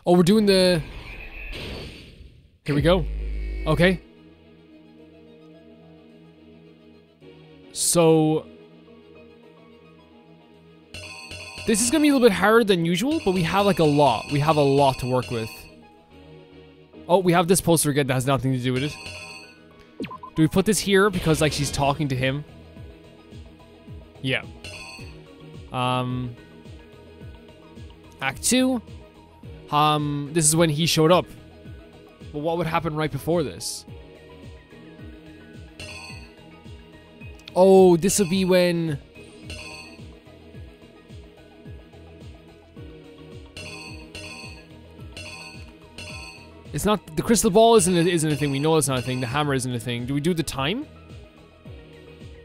Oh, we're doing the... Here we go. Okay. So... This is going to be a little bit harder than usual, but we have like a lot. We have a lot to work with. Oh, we have this poster again that has nothing to do with it. Do we put this here because like she's talking to him? Yeah. Act 2. This is when he showed up. But what would happen right before this? Oh, this would be when... It's not... The crystal ball isn't a thing. We know it's not a thing. The hammer isn't a thing. Do we do the time?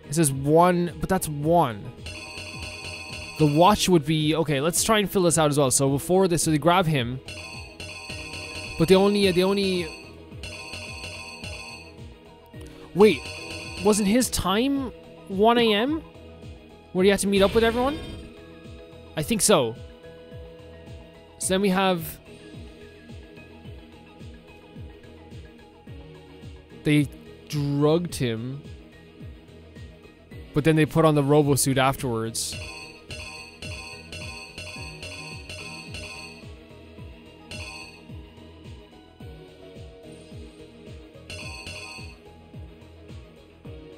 It says 1, but that's 1. The watch would be... Okay, let's try and fill this out as well. So before this, so they grab him. But they only... Wait, wasn't his time 1 AM? Where he had to meet up with everyone? I think so. So then we have... They drugged him. But then they put on the robo-suit afterwards.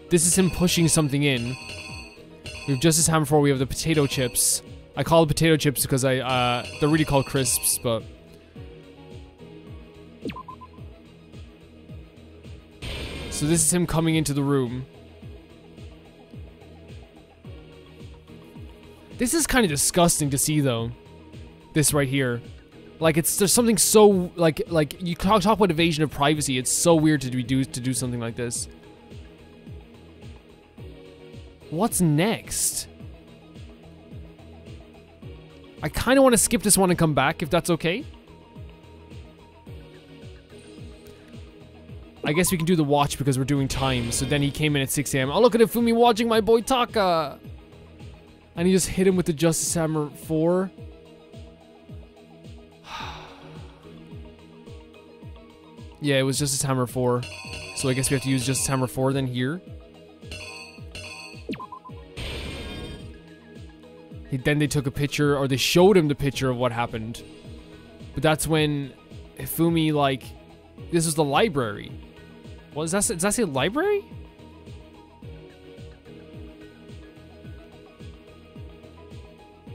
This is him pushing something in. We have Justice Hammer 4, we have the potato chips. I call it potato chips because they're really called crisps, but... So this is him coming into the room. This is kind of disgusting to see, though. This right here. Like, there's something so, like you talk about invasion of privacy. It's so weird to do something like this. What's next? I kind of want to skip this one and come back, if that's okay. I guess we can do the watch because we're doing time. So then he came in at 6 AM. Oh, look at Fumi watching my boy Taka. And he just hit him with the Justice Hammer 4. Yeah, it was Justice Hammer 4. So I guess we have to use Justice Hammer 4 then here. Then they took a picture, or they showed him the picture of what happened. But that's when Hifumi, like... This was the library. What is that? Does that say library?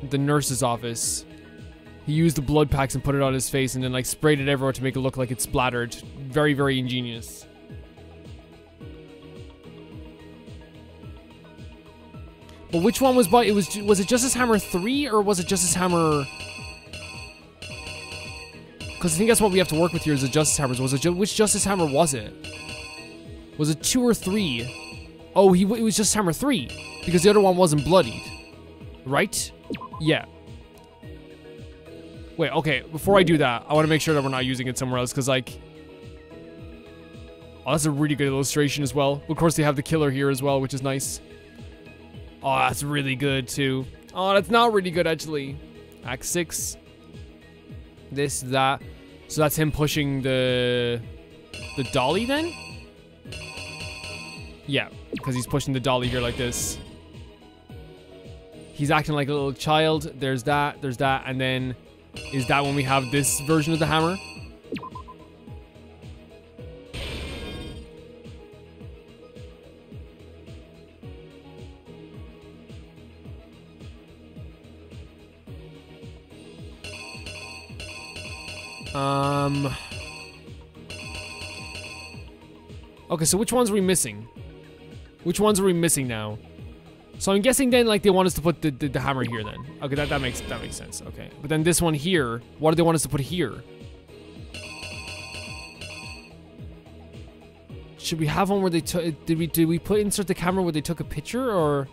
The nurse's office. He used the blood packs and put it on his face and then like sprayed it everywhere to make it look like it splattered. Very, very ingenious. But which one was by... Was it Justice Hammer 3 or was it Justice Hammer... Because I think that's what we have to work with here is the Justice Hammers. Which Justice Hammer was it? Was it 2 or 3? Oh, it was Justice Hammer 3. Because the other one wasn't bloodied. Right? Yeah. Wait, okay. Before I do that, I want to make sure that we're not using it somewhere else. Because, like... Oh, that's a really good illustration as well. Of course, they have the killer here as well, which is nice. Oh, that's really good, too. Oh, that's not really good, actually. Act 6. This, that. So that's him pushing the dolly, then? Yeah, because he's pushing the dolly here like this. He's acting like a little child. There's that, and then... Is that when we have this version of the hammer? Okay, so which ones are we missing? Which ones are we missing now? So I'm guessing then, like, they want us to put the hammer here then. Okay, that makes sense. Okay, but then this one here, what do they want us to put here? Should we have one where they took? Did we insert the camera where they took a picture, or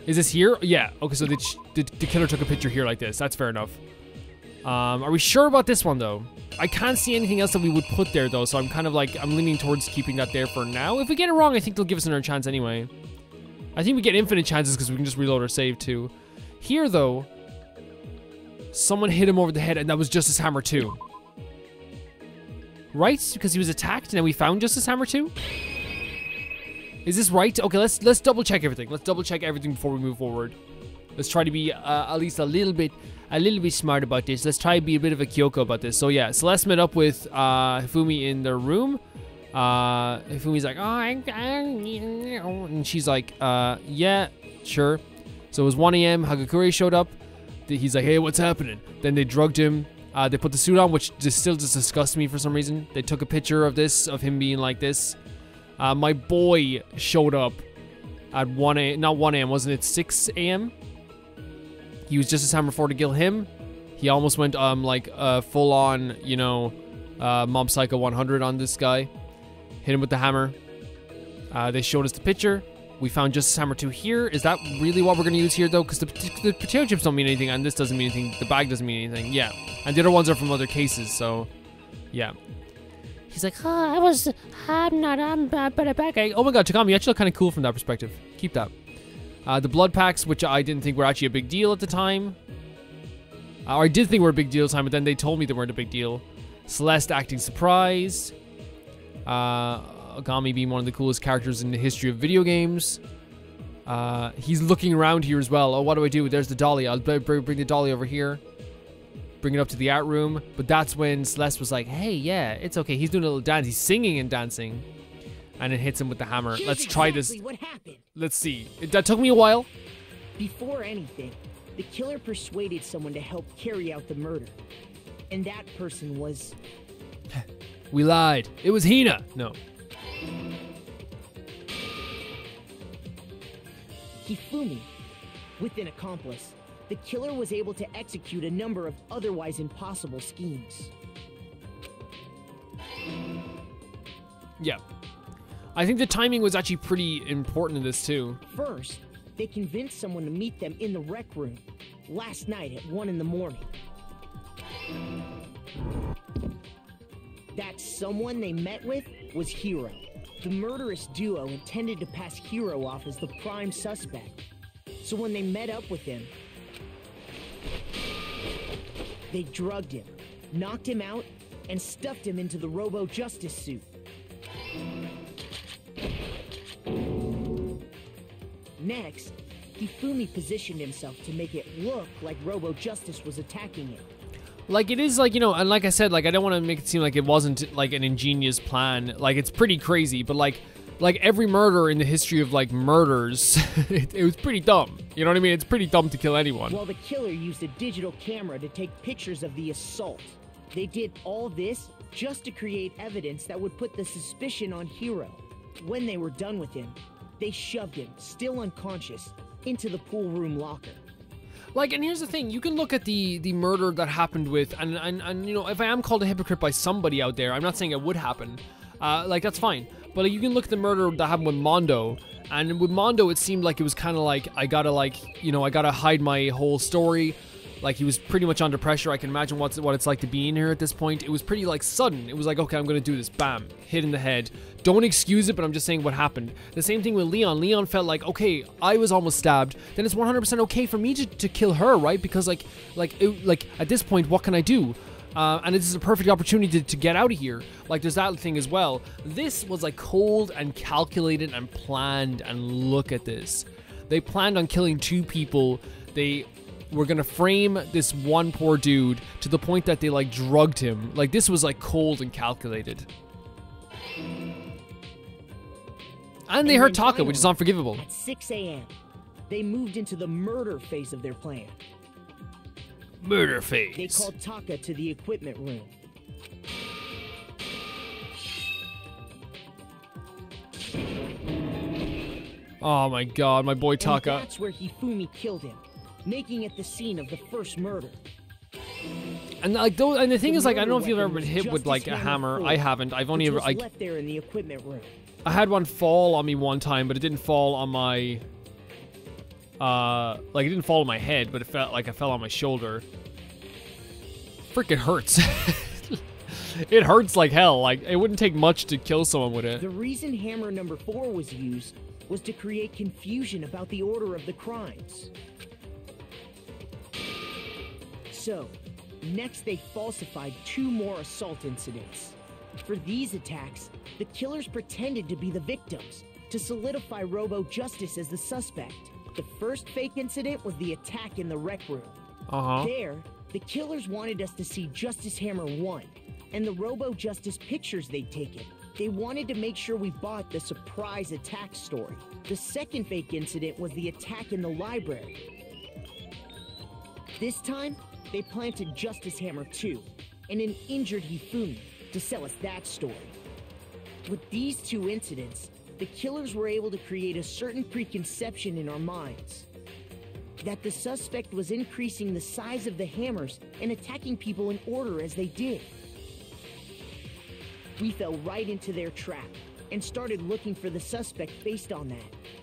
is this here? Yeah. Okay, so the killer took a picture here like this. That's fair enough. Are we sure about this one though? I can't see anything else that we would put there though, so I'm kind of like, I'm leaning towards keeping that there for now. If we get it wrong, I think they'll give us another chance anyway. I think we get infinite chances because we can just reload our save too. Here though, someone hit him over the head, and that was Justice Hammer 2. Right? Because he was attacked, and then we found Justice Hammer 2? Is this right? Okay, let's double check everything. Let's double check everything before we move forward. Let's try to be at least a little bit smart about this. Let's try to be a bit of a Kyoko about this. So yeah, Celeste met up with Hifumi in their room. Hifumi's like, and she's like, yeah, sure. So it was 1 a.m. Hagakure showed up. He's like, hey, what's happening? Then they drugged him. They put the suit on, which still just disgusts me for some reason. They took a picture of this, of him being like this. My boy showed up at 1 a.m. Not 1 a.m. Wasn't it 6 a.m.? He was Justice Hammer 4 to kill him. He almost went like full on, you know, Mob Psycho 100 on this guy. Hit him with the hammer. They showed us the picture. We found Justice Hammer 2 here. Is that really what we're going to use here, though? Because the potato chips don't mean anything, and this doesn't mean anything. The bag doesn't mean anything. Yeah. And the other ones are from other cases, so... Yeah. He's like, I'm but a bad guy. Oh my god, Chikami, you actually look kind of cool from that perspective. Keep that. The blood packs, which I didn't think were actually a big deal at the time. Or I did think were a big deal at the time, but then they told me they weren't a big deal. Celeste acting surprised. Agami being one of the coolest characters in the history of video games. He's looking around here as well. Oh, what do I do? There's the dolly. I'll bring the dolly over here. Bring it up to the art room. But that's when Celeste was like, hey, yeah, it's okay. He's doing a little dance. He's singing and dancing. And it hits him with the hammer. Let's try this. What happened. Let's see. That took me a while. Before anything, the killer persuaded someone to help carry out the murder. And that person was... We lied. It was Hina. No. Hifumi. With an accomplice, the killer was able to execute a number of otherwise impossible schemes. Yeah. I think the timing was actually pretty important in this too. First, they convinced someone to meet them in the rec room last night at 1 in the morning. That someone they met with was Hiro. The murderous duo intended to pass Hiro off as the prime suspect. So when they met up with him, they drugged him, knocked him out, and stuffed him into the Robo-Justice suit. Next, Hifumi positioned himself to make it look like Robo-Justice was attacking him. Like, it is, like, you know, and like I said, like, I don't want to make it seem like it wasn't, like, an ingenious plan. Like, it's pretty crazy, but, like every murder in the history of, like, murders, it was pretty dumb. You know what I mean? It's pretty dumb to kill anyone. Well, the killer used a digital camera to take pictures of the assault. They did all this just to create evidence that would put the suspicion on Hiro. When they were done with him, they shoved him, still unconscious, into the pool room locker. Like, and here's the thing, you can look at the murder that happened with, and you know, if I am called a hypocrite by somebody out there, I'm not saying it would happen, like, that's fine, but like, you can look at the murder that happened with Mondo, and with Mondo, it seemed like it was kind of like, I gotta hide my whole story. Like, he was pretty much under pressure. I can imagine what it's like to be in here at this point. It was pretty, like, sudden. It was like, okay, I'm gonna do this. Bam. Hit in the head. Don't excuse it, but I'm just saying what happened. The same thing with Leon. Leon felt like, okay, I was almost stabbed. Then it's 100% okay for me to kill her, right? Because, like, at this point, what can I do? And this is a perfect opportunity to get out of here. Like, there's that thing as well. This was, like, cold and calculated and planned, and look at this. They planned on killing 2 people. We're gonna frame this one poor dude to the point that they, like, drugged him. Like, this was, like, cold and calculated. And they hurt Taka, which is unforgivable. At 6 a.m., they moved into the murder phase of their plan. Murder phase. They called Taka to the equipment room. Oh my god, my boy Taka. And that's where Hifumi killed him, making it the scene of the first murder. And like, and the thing is, like, I don't know if you've ever been hit with, like, a hammer. I haven't. I've only ever, like, left there in the equipment room. I had one fall on me one time, but it didn't fall on my, like, it didn't fall on my head, but it felt like I fell on my shoulder. Frick, it hurts. It hurts like hell. Like, it wouldn't take much to kill someone with it. The reason hammer number 4 was used was to create confusion about the order of the crimes. So, next they falsified 2 more assault incidents. For these attacks, the killers pretended to be the victims, to solidify Robo Justice as the suspect. The first fake incident was the attack in the rec room. There, the killers wanted us to see Justice Hammer 1, and the Robo Justice pictures they'd taken. They wanted to make sure we bought the surprise attack story. The second fake incident was the attack in the library. This time, they planted Justice Hammer 2 and an injured Hifumi to sell us that story. With these 2 incidents, the killers were able to create a certain preconception in our minds. That the suspect was increasing the size of the hammers and attacking people in order as they did. We fell right into their trap and started looking for the suspect based on that.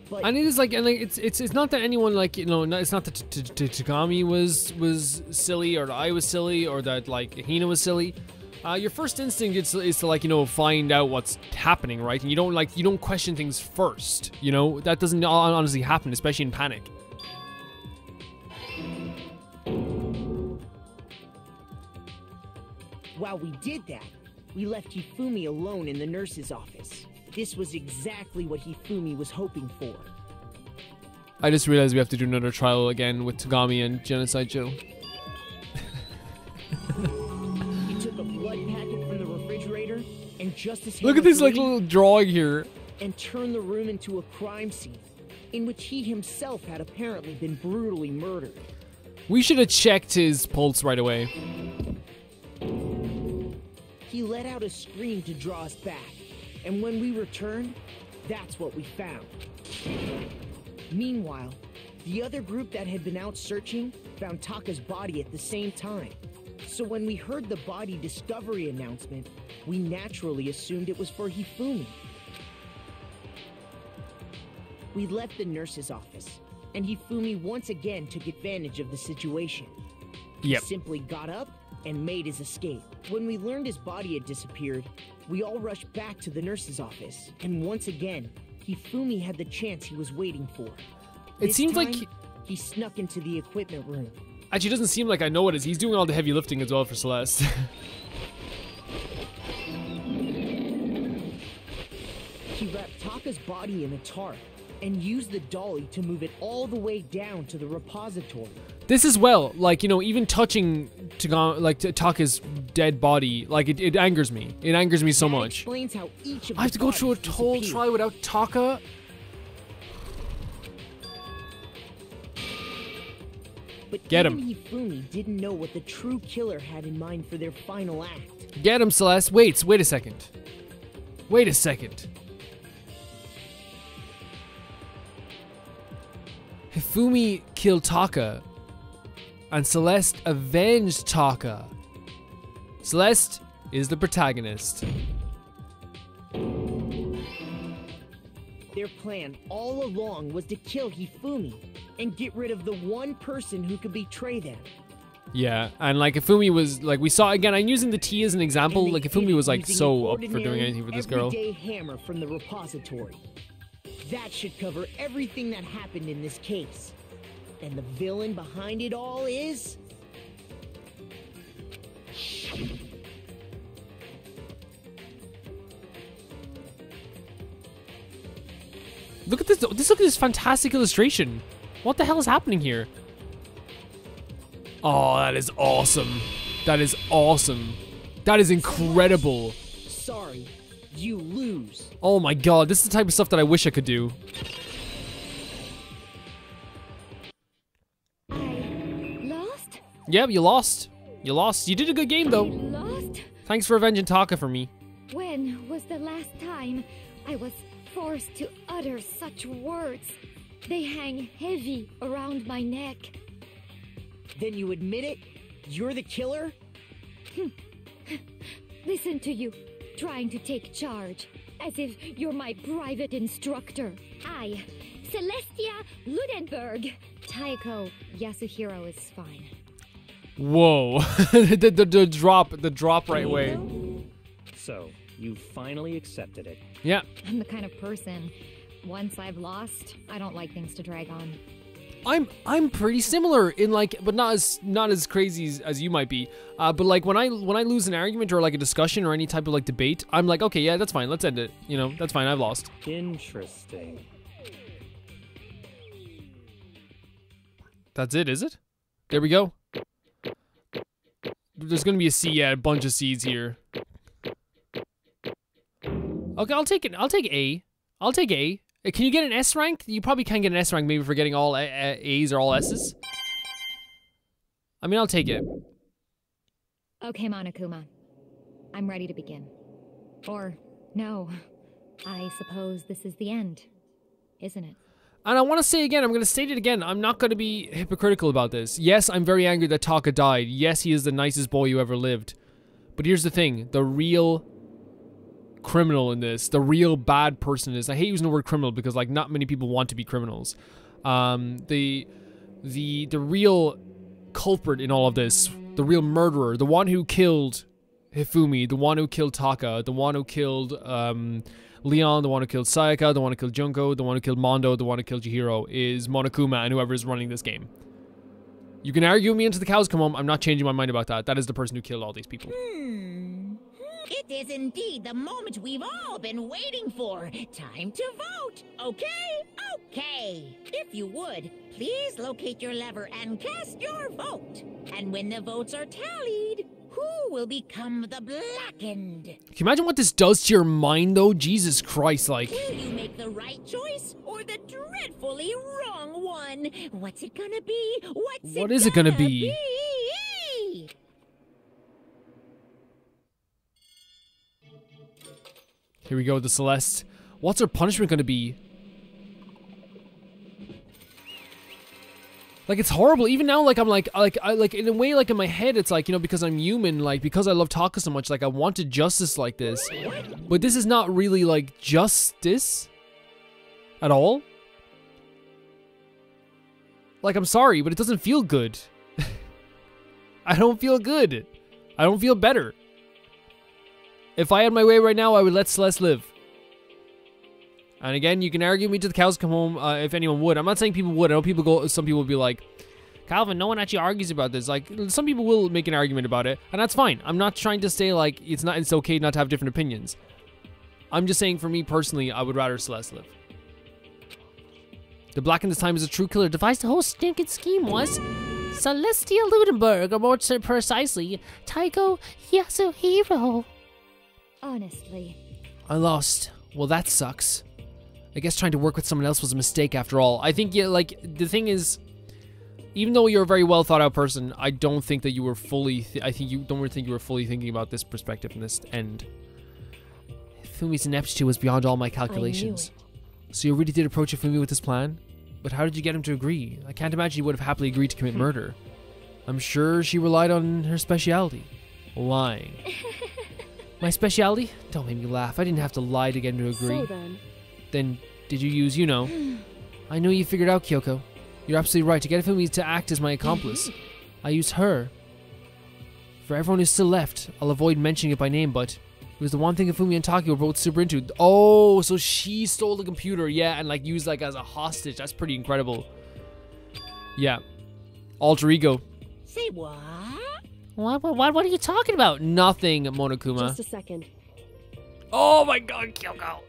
But and it is like, and like, it's not that anyone, like, you know, it's not that Tagami was silly, or that I was silly, or that like Hina was silly. Your first instinct is to, like, you know, find out what's happening, right? And you don't question things first. You know, that doesn't honestly happen, especially in panic. While we did that, we left Hifumi alone in the nurse's office. This was exactly what Hifumi was hoping for. I just realized we have to do another trial again with Tagami and Genocide Joe. He took a blood packet from the refrigerator and Justice Look at this like little drawing here. And turned the room into a crime scene in which he himself had apparently been brutally murdered. We should have checked his pulse right away. He let out a scream to draw us back, and when we returned, that's what we found. Meanwhile, the other group that had been out searching found Taka's body at the same time. So when we heard the body discovery announcement, we naturally assumed it was for Hifumi. We left the nurse's office, and Hifumi once again took advantage of the situation. Yep. He simply got up and made his escape. When we learned his body had disappeared, we all rushed back to the nurse's office, and once again, Hifumi had the chance he was waiting for. It seems like he snuck into the equipment room. Actually, it doesn't seem like I know it is. He's doing all the heavy lifting as well for Celeste. He wrapped Taka's body in a tarp and used the dolly to move it all the way down to the repository. This as well, like, you know, even touching Taka's dead body, like, it angers me. It angers me so much. Explains how each of I have to go through a whole trial without Taka. But Get even him. Hifumi didn't know what the true killer had in mind for their final act. Get him, Celeste. Wait a second. Wait a second. Hifumi killed Taka, and Celeste avenged Taka. Celeste is the protagonist. Their plan all along was to kill Hifumi and get rid of the one person who could betray them. Yeah, and like Hifumi was, like, we saw again, I'm using the T as an example, like Hifumi was like so up for doing anything for this girl. Everyday hammer from the repository. That should cover everything that happened in this case. And the villain behind it all is... Look at this, look at this fantastic illustration. What the hell is happening here? Oh, that is awesome. That is awesome. That is incredible. Sorry, you lose. Oh my god, this is the type of stuff that I wish I could do. I lost? Yeah, you lost. You lost. You did a good game though. Lost? Thanks for avenging Taka for me. When was the last time I was forced to utter such words? They hang heavy around my neck. Then you admit it? You're the killer? Listen to you, trying to take charge, as if you're my private instructor. I, Celestia Ludenberg. Taiko Yasuhiro is fine. Whoa. the drop right away. So, you finally accepted it. Yeah. I'm the kind of person, once I've lost, I don't like things to drag on. I'm pretty similar in like, but not as crazy as you might be. But like when I lose an argument or like a discussion or any type of like debate, I'm like, okay, yeah, that's fine. Let's end it. You know, that's fine. I've lost. Interesting. That's it, is it? There we go. There's gonna be a C, yeah, a bunch of C's here. Okay, I'll take it. I'll take A. I'll take A. Can you get an S rank? You probably can get an S rank maybe for getting all A's or all S's. I mean, I'll take it. Okay, Monokuma. I'm ready to begin. Or, no. I suppose this is the end, isn't it? And I want to say again, I'm going to state it again, I'm not going to be hypocritical about this. Yes, I'm very angry that Taka died. Yes, he is the nicest boy who ever lived. But here's the thing, the real criminal in this, the real bad person in this, I hate using the word criminal because like not many people want to be criminals. The real culprit in all of this, the real murderer, the one who killed Hifumi, the one who killed Taka, the one who killed Leon, the one who killed Sayaka, the one who killed Junko, the one who killed Mondo, the one who killed Chihiro is Monokuma and whoever is running this game. You can argue with me until the cows come home. I'm not changing my mind about that. That is the person who killed all these people. It is indeed the moment we've all been waiting for. Time to vote, okay? Okay. If you would, please locate your lever and cast your vote. And when the votes are tallied, who will become the blackened? Can you imagine what this does to your mind, though? Jesus Christ, like... Will you make the right choice or the dreadfully wrong one? What's it gonna be? What is it gonna be? Here we go with the Celeste. What's her punishment gonna be? Like, it's horrible. Even now, like, I'm like in a way, like, in my head, it's like, you know, because I'm human, like, because I love Taka so much, like, I wanted justice like this. But this is not really, like, justice at all. Like, I'm sorry, but it doesn't feel good. I don't feel good. I don't feel better. If I had my way right now, I would let Celeste live. And again, you can argue me to the cows come home if anyone would. I'm not saying people would. I know some people will be like, Calvin, no one actually argues about this. Like, some people will make an argument about it, and that's fine. I'm not trying to say, like, it's okay not to have different opinions. I'm just saying, for me personally, I would rather Celeste live. The Black in this time is a true killer. Devised the whole stinking scheme was Celestia Ludenberg, or more precisely, Taiko Yasuhiro. Honestly. I lost. Well, that sucks. I guess trying to work with someone else was a mistake after all. I think, yeah, like, the thing is, even though you're a very well thought out person, I don't think that you were fully, I think you don't really think you were fully thinking about this perspective and this end. Fumi's ineptitude was beyond all my calculations. So you really did approach Fumi with this plan? But how did you get him to agree? I can't imagine he would have happily agreed to commit murder. I'm sure she relied on her speciality. Lying. My speciality? Don't make me laugh. I didn't have to lie to get him to agree. So Then, did you use, you know? I know you figured out, Kyoko. You're absolutely right. To get Fumi to act as my accomplice, I used her. For everyone who's still left, I'll avoid mentioning it by name, but it was the one thing Fumi and Taki were both super into. Oh, so she stole the computer, yeah, and like used like as a hostage. That's pretty incredible. Yeah. Alter ego. Say what? What are you talking about? Nothing, Monokuma. Just a second. Oh my god, Kyoko.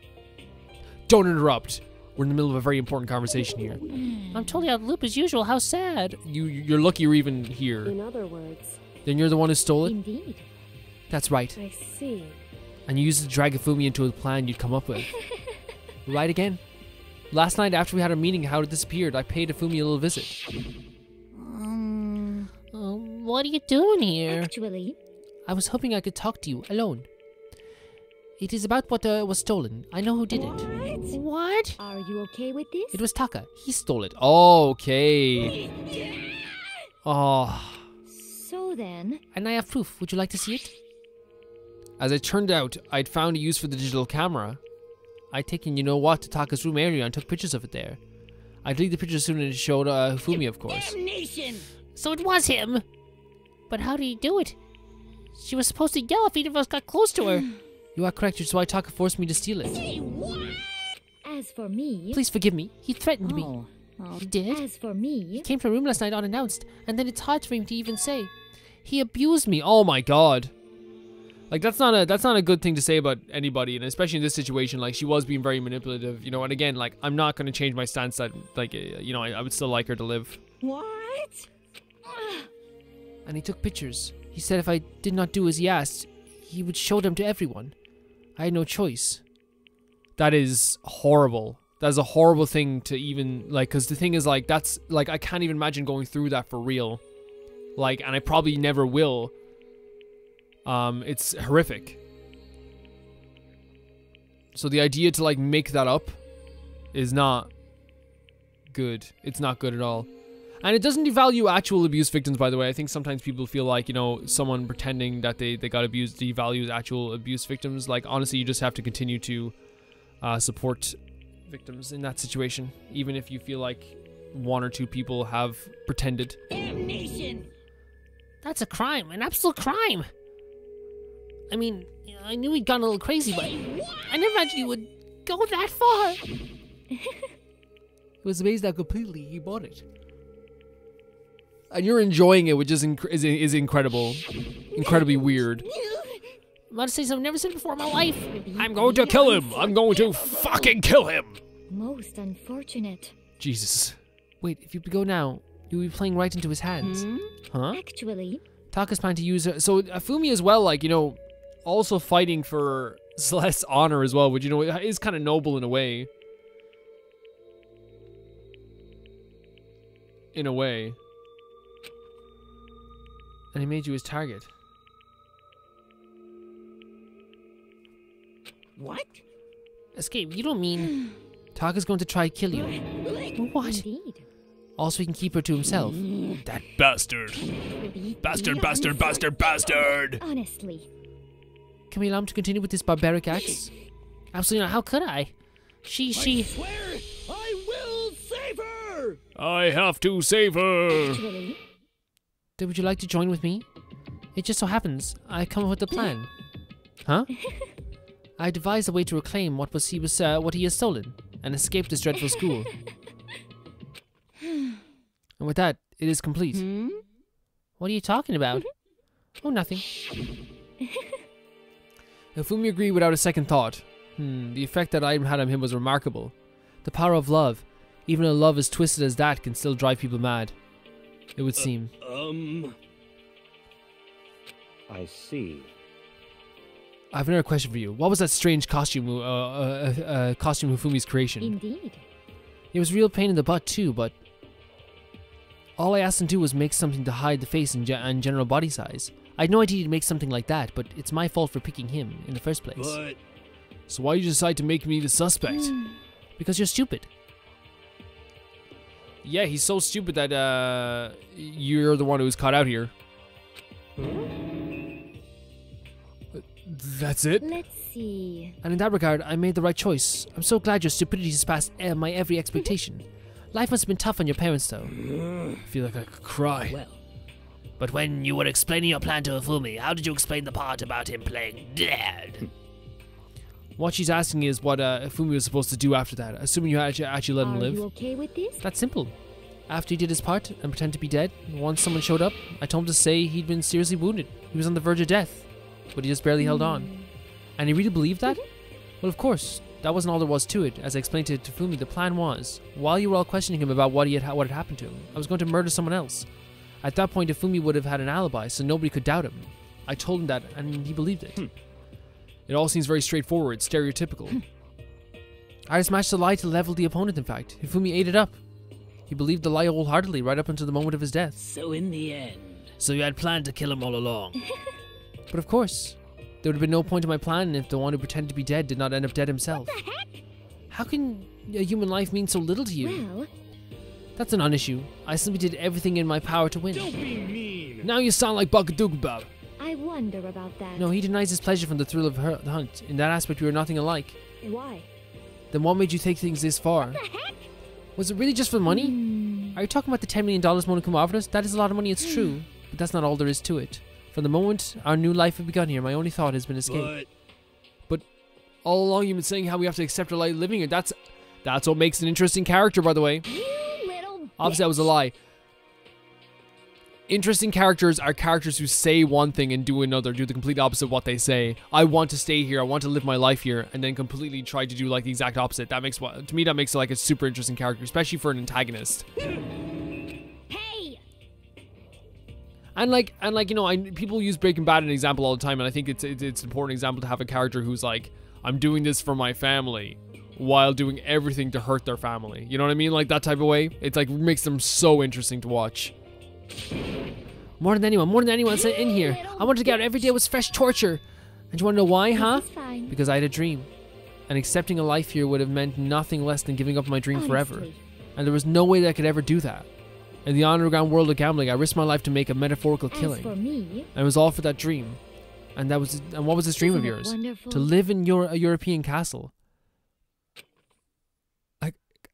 Don't interrupt. We're in the middle of a very important conversation here. I'm totally out of the loop as usual. How sad. You're lucky you're even here. In other words. Then you're the one who stole it? Indeed. That's right. I see. And you used it to drag Fumi into a plan you'd come up with. Right again? Last night after we had our meeting how it disappeared, I paid Fumi a little visit. What are you doing here? Actually, I was hoping I could talk to you alone. It is about what was stolen. I know who did it. What? are you okay with this? It was Taka. He stole it. Okay. Oh. So then... And I have proof. Would you like to see it? As it turned out, I'd found a use for the digital camera. I'd taken, you know what, to Taka's room area and took pictures of it there. I deleted the pictures as soon as it showed Fumi, of course. Damnation! So it was him! But how did he do it? She was supposed to yell if either of us got close to her. You are correct, so why Taka forced me to steal it. Say what? As for me... Please forgive me. He threatened me. Oh, He did? As for me, He came to my room last night unannounced, and then it's hard for him to even say. He abused me. Oh my god. Like that's not a good thing to say about anybody, and especially in this situation. Like she was being very manipulative, you know. And again, like I'm not gonna change my stance that like you know I would still like her to live. What? And he took pictures. He said if I did not do as he asked, he would show them to everyone. I had no choice. That is horrible. That's a horrible thing to even like, because the thing is like that's like I can't even imagine going through that for real. Like, and I probably never will. It's horrific. So the idea to like make that up is not good. It's not good at all. And it doesn't devalue actual abuse victims, by the way. I think sometimes people feel like, you know, someone pretending that they got abused devalues actual abuse victims. Like, honestly, you just have to continue to support victims in that situation, even if you feel like one or two people have pretended. Damnation! That's a crime, an absolute crime. I mean, I knew he'd gone a little crazy, but I never imagined he would go that far. He was amazed how completely he bought it. And you're enjoying it, which is incredible. Incredibly weird. I'm about to say something I've never said before in my life. I'm going to kill him! I'm going to fucking kill him! most unfortunate. Jesus. Wait, if you go now, you'll be playing right into his hands. Huh? Actually, Taka's planning to use her. So Afumi as well, like, you know, also fighting for Celeste's honor as well, which, you know, is kind of noble in a way. In a way. And he made you his target. What? Escape, you don't mean... Taka's going to try to kill you. What? indeed. Also, he can keep her to himself. That bastard. Bastard. Honestly, Can we allow him to continue with this barbaric acts? Absolutely not. How could I? She... Swear I will save her! I have to save her. actually, Would you like to join with me? It just so happens I come up with a plan. Huh? I devised a way to reclaim what he has stolen and escape this dreadful school. And with that, it is complete. What are you talking about? Oh, nothing. Afumi agreed without a second thought. The effect that item had on him was remarkable. The power of love, even a love as twisted as that, can still drive people mad. It would seem. I see. I have another question for you. What was that strange costume, costume Ufumi's creation? indeed. It was real pain in the butt too, but all I asked him to do was make something to hide the face and general body size. I had no idea he'd make something like that, but it's my fault for picking him in the first place. But So why did you decide to make me the suspect? Because you're stupid. Yeah, he's so stupid that you're the one who was caught out here. That's it? Let's see. And in that regard, I made the right choice. I'm so glad your stupidity has passed my every expectation. Life must have been tough on your parents, though. I feel like I could cry. Well, But when you were explaining your plan to Afumi, how did you explain the part about him playing dead? What she's asking is what Afumi was supposed to do after that, assuming you actually let him Are live. you okay with this? That's simple. After he did his part and pretended to be dead, once someone showed up, I told him to say he'd been seriously wounded. He was on the verge of death, but he just barely held on. And he really believed that? Well, of course. That wasn't all there was to it. As I explained to Fumi, the plan was, while you were all questioning him about what had happened to him, I was going to murder someone else. At that point, Fumi would have had an alibi, so nobody could doubt him. I told him that, and he believed it. It all seems very straightforward, stereotypical. I just matched the lie to level the opponent, in fact. Fumi ate it up. He believed the lie wholeheartedly right up until the moment of his death. so in the end... So you had planned to kill him all along? But of course, there would have been no point in my plan if the one who pretended to be dead did not end up dead himself. What the heck? How can a human life mean so little to you? Well, That's a non-issue. I simply did everything in my power to win. don't be mean. Now you sound like Bakadugubab. I wonder about that. No, he denies his pleasure from the thrill of the hunt. In that aspect, we are nothing alike. Why? Then what made you take things this far? The heck? Was it really just for money? Are you talking about the $10 million Monokuma offered us? That is a lot of money, it's true. But that's not all there is to it. From the moment our new life had begun here, my only thought has been escape. But all along you've been saying how we have to accept our life living here. That's what makes an interesting character, by the way. You Obviously, that was a lie. Interesting characters are characters who say one thing and do another, do the complete opposite of what they say. I want to stay here, I want to live my life here, and then completely try to do like the exact opposite. That makes to me that makes it like a super interesting character, especially for an antagonist. Hey! And like you know, people use Breaking Bad as an example all the time, and I think it's an important example to have a character who's like, I'm doing this for my family, while doing everything to hurt their family. You know what I mean? Like that type of way. It's like makes them so interesting to watch. More than anyone sent in here. I wanted to get out every day was fresh torture. And you want to know why, huh? This is fine. Because I had a dream. And accepting a life here would have meant nothing less than giving up my dream forever. Honestly. And there was no way that I could ever do that. In the underground world of gambling, I risked my life to make a metaphorical As killing. for me, And it was all for that dream. And what was this dream of isn't it yours? wonderful? To live in a European castle. A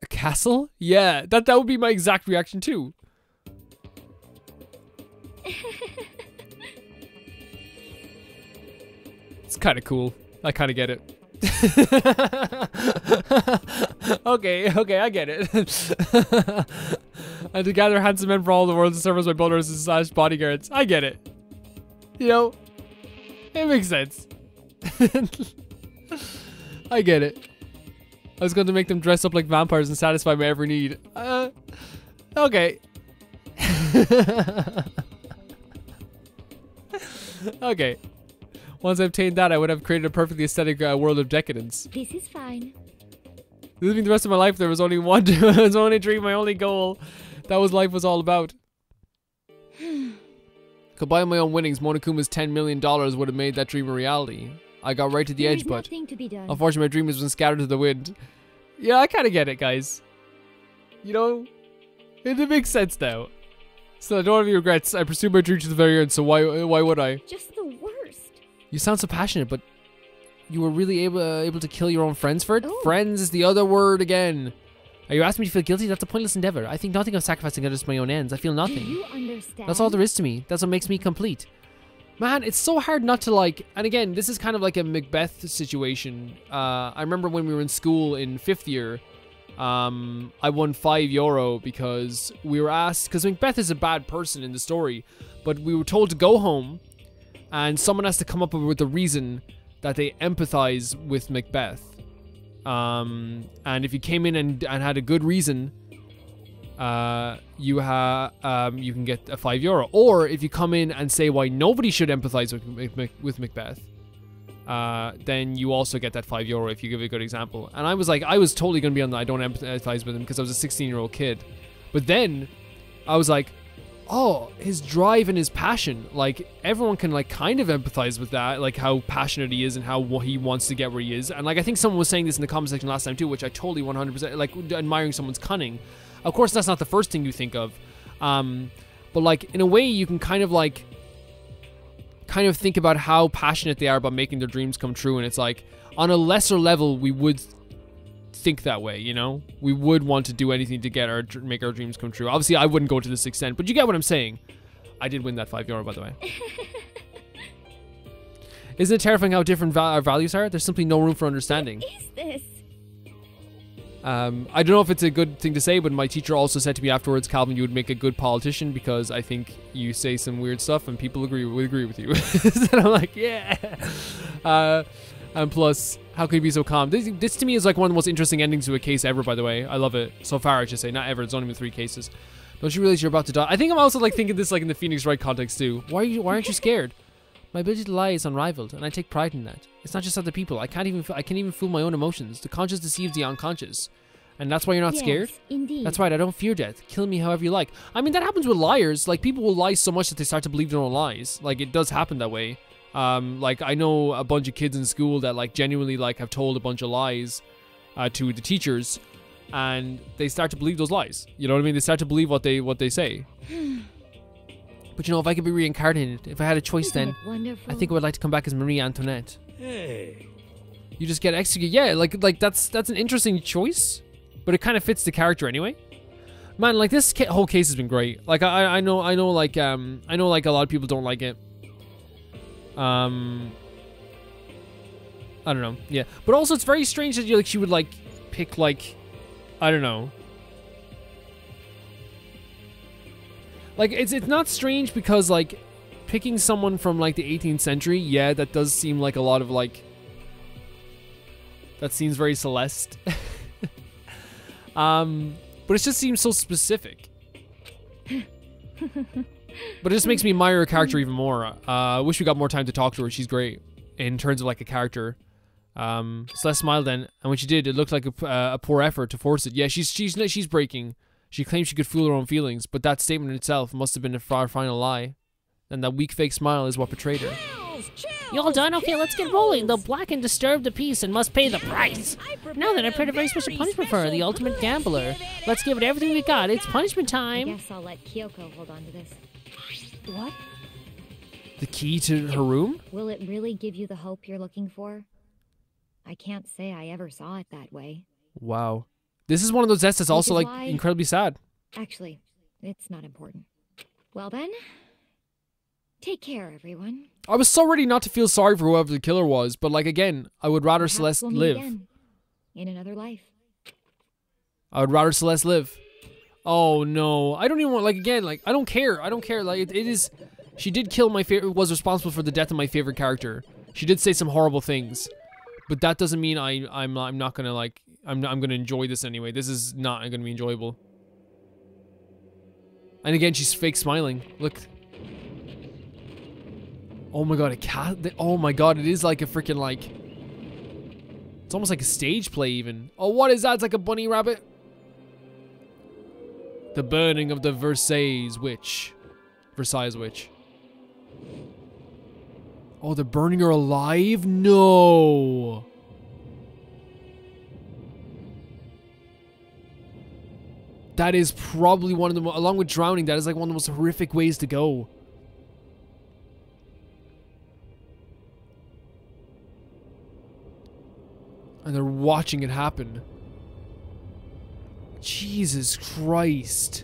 castle? Yeah, that would be my exact reaction too. It's kind of cool. I kind of get it. okay, I get it. And to gather handsome men for all the world to serve as my brothers / bodyguards. I get it. You know, it makes sense. I get it. I was going to make them dress up like vampires and satisfy my every need. Okay. Okay. Once I obtained that, I would have created a perfectly aesthetic world of decadence. this is fine. Living the rest of my life, there was only one, there was only dream, my only goal. That was life was all about. Combine my own winnings, Monokuma's $10 million would have made that dream a reality. I got right to the There edge, is but nothing to be done. unfortunately my dream has been scattered to the wind. Yeah, I kind of get it, guys. You know, it makes sense now. So I don't have any regrets. I pursued my dream to the very end, so why would I? Just the worst. You sound so passionate, but you were really able to kill your own friends for it? Oh. Friends is the other word again. Are you asking me to feel guilty? That's a pointless endeavor. I think nothing of sacrificing others to my own ends. I feel Do nothing. you understand? That's all there is to me. That's what makes me complete. Man, it's so hard not to like, and again, this is kind of like a Macbeth situation. I remember when we were in school in 5th year, I won €5 because we were asked, because Macbeth is a bad person in the story, but we were told to go home and someone has to come up with a reason that they empathize with Macbeth. And if you came in and had a good reason, you can get a €5. Or if you come in and say why nobody should empathize with Macbeth, then you also get that €5 if you give a good example. And I was totally gonna be on the I don't empathize with him because I was a 16-year-old kid. But then I was like, oh, his drive and his passion, like everyone can like kind of empathize with that, like how passionate he is and how he wants to get where he is. And like I think someone was saying this in the comment section last time too, which I totally 100% like admiring someone's cunning. Of course, that's not the first thing you think of, but like in a way you can kind of think about how passionate they are about making their dreams come true. And it's like on a lesser level, we would think that way, you know, we would want to do anything to make our dreams come true. Obviously I wouldn't go to this extent, but you get what I'm saying. I did win that €5, by the way. Isn't it terrifying how different our values are? There's simply no room for understanding. What is this? I don't know if it's a good thing to say, but my teacher also said to me afterwards, Calvin, you would make a good politician because I think you say some weird stuff and people would agree with you. And I'm like, yeah. And plus, how could you be so calm? This to me is like one of the most interesting endings to a case ever, by the way. I love it. So far, I should say. Not ever. It's only been 3 cases. Don't you realize you're about to die? I think I'm also like thinking this like in the Phoenix Wright context too. Why aren't you scared? My ability to lie is unrivaled, and I take pride in that. It's not just other people. I can't even fool my own emotions. The conscious deceives the unconscious. And that's why you're not Yes, scared? Indeed. That's right, I don't fear death. Kill me however you like. I mean, that happens with liars. Like, people will lie so much that they start to believe their own lies. Like, it does happen that way. Like, I know a bunch of kids in school that, like, genuinely, like, have told a bunch of lies to the teachers, and they start to believe those lies. You know what I mean? They start to believe what they say. But you know, if I could be reincarnated, if I had a choice Isn't then, it wonderful? I think I would like to come back as Marie Antoinette. Hey. You just get executed. Yeah, like that's an interesting choice, but it kind of fits the character anyway. Man, like this whole case has been great. Like I know like a lot of people don't like it. I don't know. Yeah, but also it's very strange that she would like pick like, I don't know. Like, it's not strange because, like, picking someone from, like, the 18th century, yeah, that does seem like a lot of, like... That seems very Celeste. But it just seems so specific. But it just makes me admire her character even more. I wish we got more time to talk to her. She's great in terms of, like, a character. Celeste smiled then, and when she did, it looked like a poor effort to force it. Yeah, she's breaking. She claimed she could fool her own feelings, but that statement in itself must have been a far final lie. And that weak fake smile is what betrayed her. You all done? Okay, let's get rolling. The black and disturb the peace and must pay the price. Now that I've prepared a very special punishment for her, the ultimate gambler. Let's give it everything we got. It's punishment I time. guess I'll let Kyoko hold on to this. What? The key to her room? Will it really give you the hope you're looking for? I can't say I ever saw it that way. Wow. This is one of those deaths that's also, like, incredibly sad. Actually, it's not important. Well then, take care, everyone. I was so ready not to feel sorry for whoever the killer was, but, like, again, I would rather Perhaps Celeste we'll meet live. again, in another life. I would rather Celeste live. Oh, no. I don't even want, like, again, like, I don't care. I don't care. Like, it is... She did kill my favorite... Was responsible for the death of my favorite character. She did say some horrible things. But that doesn't mean I'm not gonna, like... I'm gonna enjoy this anyway. This is not gonna be enjoyable. And again, she's fake smiling. Look. Oh my god, a cat. Oh my god, it is like a freaking, like... It's almost like a stage play even. Oh, what is that? It's like a bunny rabbit. The burning of the Versailles witch. Oh, they're burning her alive? No. That is probably one of the, along with drowning, that is like one of the most horrific ways to go. And they're watching it happen. Jesus Christ.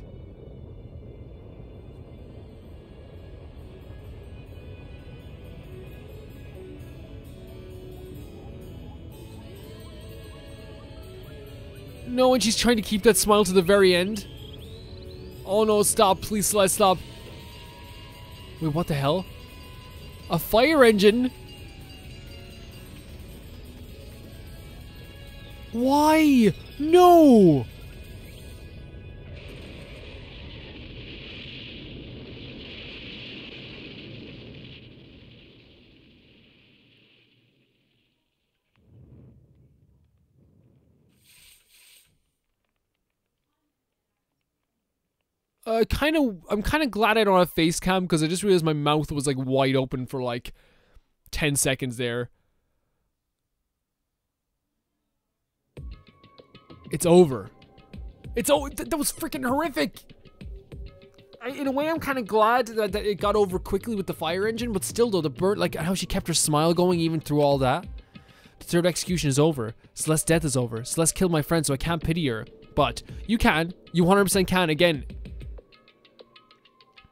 No, and she's trying to keep that smile to the very end. Oh no, stop. Please, Celeste, stop. Wait, what the hell? A fire engine? Why? No! I'm kind of glad I don't have face cam because I just realized my mouth was like wide open for like 10 seconds there. It's over. It's that was freaking horrific. In a way, I'm kind of glad that it got over quickly with the fire engine, but still though, the bird, like how she kept her smile going even through all that. The third execution is over. Celeste's death is over. Celeste killed my friend, so I can't pity her. But you can. You 100% can. Again,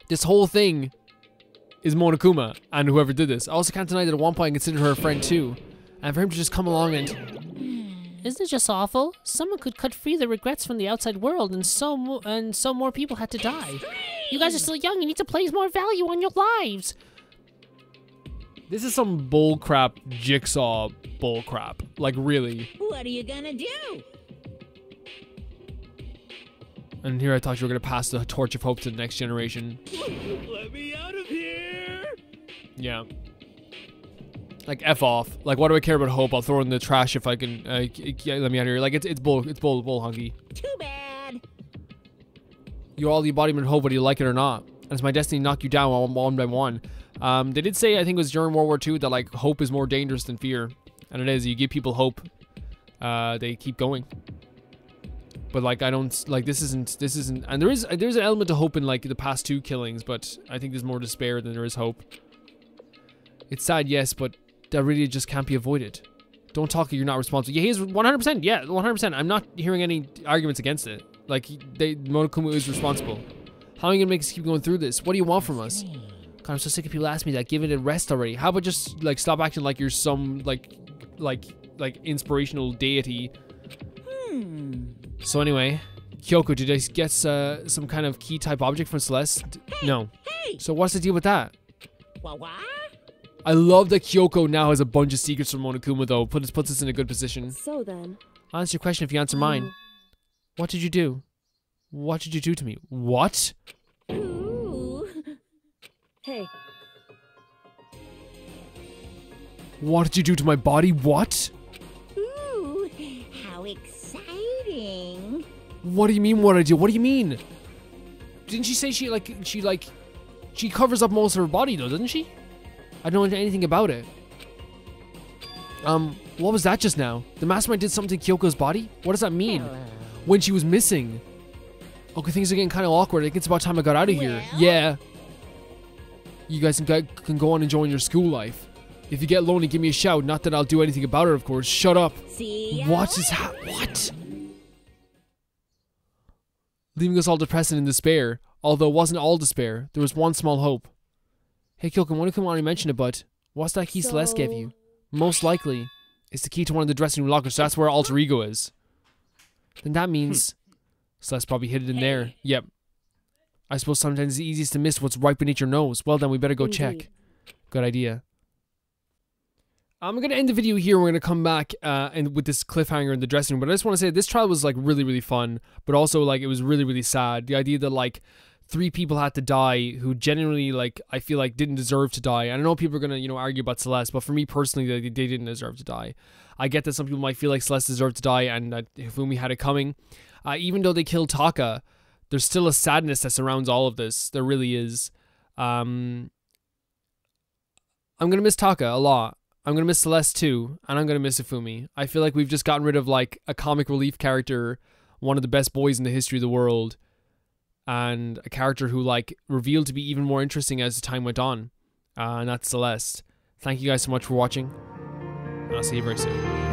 this whole thing is Monokuma and whoever did this. I also can't deny that at one point I considered her a friend too. And for him to just come along and... Isn't it just awful? Someone could cut free the regrets from the outside world, and so more people had to die. You guys are still young. You need to place more value on your lives. This is some bullcrap jigsaw bullcrap. Like, really. What are you gonna do? And here I thought you were gonna pass the torch of hope to the next generation. Let me out of here! Yeah. Like, F off. Like, why do I care about hope? I'll throw it in the trash if I can, yeah, let me out of here. Like, it's bull hunky. Too bad. You're all the embodiment of hope, whether you like it or not. And it's my destiny to knock you down one by one. They did say, I think it was during World War II, that, like, hope is more dangerous than fear. And it is. You give people hope, they keep going. But, like, I don't, like, this isn't, and there's an element of hope in, like, the past 2 killings, but I think there's more despair than there is hope. It's sad, yes, but that really just can't be avoided. Don't talk like you're not responsible. Yeah, he's 100%, yeah, 100%. I'm not hearing any arguments against it. Like, Monokuma is responsible. How are you gonna make us keep going through this? What do you want from us? God, I'm so sick of people asking me that. Give it a rest already. How about just, like, stop acting like you're some, like inspirational deity. So anyway, Kyoko, did I get some kind of key type object from Celeste? No. Hey! So what's the deal with that? What? I love that Kyoko now has a bunch of secrets from Monokuma, though. Puts us in a good position. So then. I'll answer your question if you answer mine. What did you do? What did you do to me? What? Ooh. Hey. What did you do to my body? What? Ooh, how exciting. What do you mean what I do? What do you mean? Didn't she say she covers up most of her body though, doesn't she? I don't know anything about it. What was that just now? The mastermind did something to Kyoko's body? What does that mean? When she was missing. Okay, things are getting kind of awkward. I think it's about time I got out of here. Yeah. You guys can go on enjoying your school life. If you get lonely, give me a shout. Not that I'll do anything about it, of course. Shut up. See ya What is what? Leaving us all depressed and in despair. Although it wasn't all despair. There was one small hope. Hey, Kyoko, Monokuma already mentioned it, but what's that key Celeste gave you? Most likely, it's the key to one of the dressing room lockers, so that's where our alter ego is. Then that means Celeste probably hid it in there. Yep. I suppose sometimes it's easiest to miss what's right beneath your nose. Well then, we better go check. Good idea. I'm going to end the video here. We're going to come back and with this cliffhanger in the dressing room. But I just want to say this trial was like really, really fun. But also like it was really, really sad. The idea that like 3 people had to die who genuinely like I feel like didn't deserve to die. And I know people are going to argue about Celeste. But for me personally, they didn't deserve to die. I get that some people might feel like Celeste deserved to die and that Hifumi had it coming. Even though they killed Taka, there's still a sadness that surrounds all of this. There really is. I'm going to miss Taka a lot. I'm going to miss Celeste too, and I'm going to miss Hifumi. I feel like we've just gotten rid of like a comic relief character, one of the best boys in the history of the world, and a character who like revealed to be even more interesting as the time went on, and that's Celeste. Thank you guys so much for watching, and I'll see you very soon.